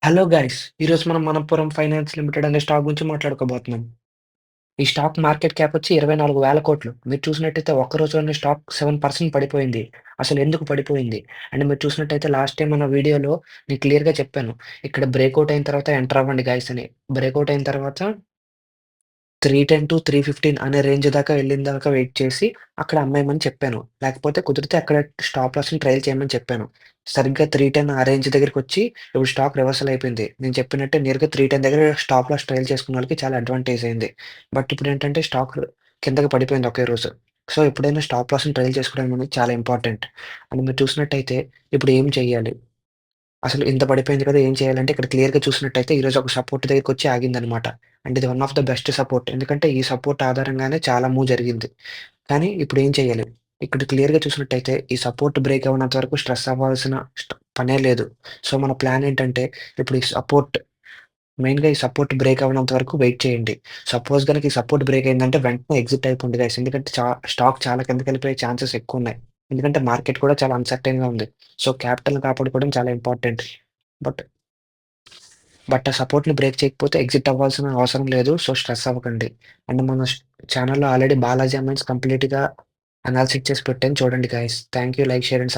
Hello guys! ఈరోజు మనం Manappuram finance limited అనే స్టాక్ గురించి మాట్లాడుకోబోతున్నాం. ఈ స్టాక్ మార్కెట్ క్యాప్ వచ్చి 24,000,00,00,000. మీరు చూసినట్టయితే ఒక్క రోజులోనే స్టాక్ 7% పడిపోయింది. అసలు ఎందుకు పడిపోయింది? అండ్ మీరు చూసినట్టయితే లాస్ట్ టైమ్ మన వీడియోలో నేను క్లియర్‌గా చెప్పాను. ఇక్కడ బ్రేక్‌ఔట్ అయిన తర్వాత ఎంటర్ అవ్వండి గైస్ అని. బ్రేక్‌ఔట్ అయిన తర్వాత 310-315 అనే రేంజ్ దాకా వెళ్ళిన దాకా వెయిట్ చేసి, అక్కడ అమ్మేయమని చెప్పాను. లేకపోతే కుదిరితే అక్కడ స్టాప్ లాస్‌ని ట్రైల్ చేయమని చెప్పాను. సరిగ్గా 310 ఆ రేంజ్ దగ్గరికొచ్చి ఇప్పుడు స్టాక్ రివర్సల్ అయిపోయింది. నేను చెప్పినట్టే నేరుగా 310 దగ్గర స్టాప్ లాస్ ట్రైల్ చేసుకున్నోళ్ళకి చాలా అడ్వాంటేజ్ అయింది. బట్ ఇప్పుడేంటంటే స్టాక్ కిందకి పడిపోయింది ఒకే రోజు. సో, ఎప్పుడైనా స్టాప్ లాస్‌ని ట్రైల్ చేసుకోవడం అనేది చాలా ఇంపార్టెంట్. అండ్ మీరు చూసినట్టయితే ఇప్పుడు ఏం చేయాలి? అసలు ఇంత పడిపోయింది కదా! ఏం చేయాలంటే ఇక్కడ క్లియర్‌గా చూసినట్టయితే ఈరోజు ఒక సపోర్ట్ దగ్గరికొచ్చి ఆగిందనమాట. అండ్ ఇది one of the best support. ఎందుకంటే ఈ సపోర్ట్ ఆధారంగానే చాలా మూవ్ జరిగింది. కానీ ఇప్పుడేం చేయాలి? ఇక్కడ క్లియర్‌గా చూసినట్టయితే ఈ సపోర్ట్ బ్రేక్ అవ్వనంత వరకు స్ట్రెస్ అవ్వాల్సిన పనే లేదు. సో, మన ప్లాన్ ఏంటంటే ఇప్పుడు మెయిన్‌గా ఈ సపోర్ట్ బ్రేక్ అవ్వనంత వరకు వెయిట్ చేయండి. సపోజ్ గనక ఈ సపోర్ట్ బ్రేక్ అయిందంటే వెంటనే ఎగ్జిట్ అయిపోండి గైస్. ఎందుకంటే స్టాక్ చాలా కిందకెళ్ళిపోయే ఛాన్సెస్ ఎక్కువున్నాయి. ఎందుకంటే మార్కెట్ కూడా చాలా అన్‌సర్టెయిన్‌గా ఉంది. సో, క్యాపిటల్‌ని కాపాడుకోవడం చాలా ఇంపార్టెంట్. బట్ ఆ సపోర్ట్‌ని బ్రేక్ చేయకపోతే ఎగ్జిట్ అవ్వాల్సిన అవసరం లేదు. సో, స్ట్రెస్ అవ్వకండి. అండ్ మన ఛానెల్‌లో ఆల్రెడీ బాలాజీ అమైన్స్ కంప్లీట్‌గా అనాలిసిస్ చేసి పెట్టాను చూడండి guys. Thank you. Like, share and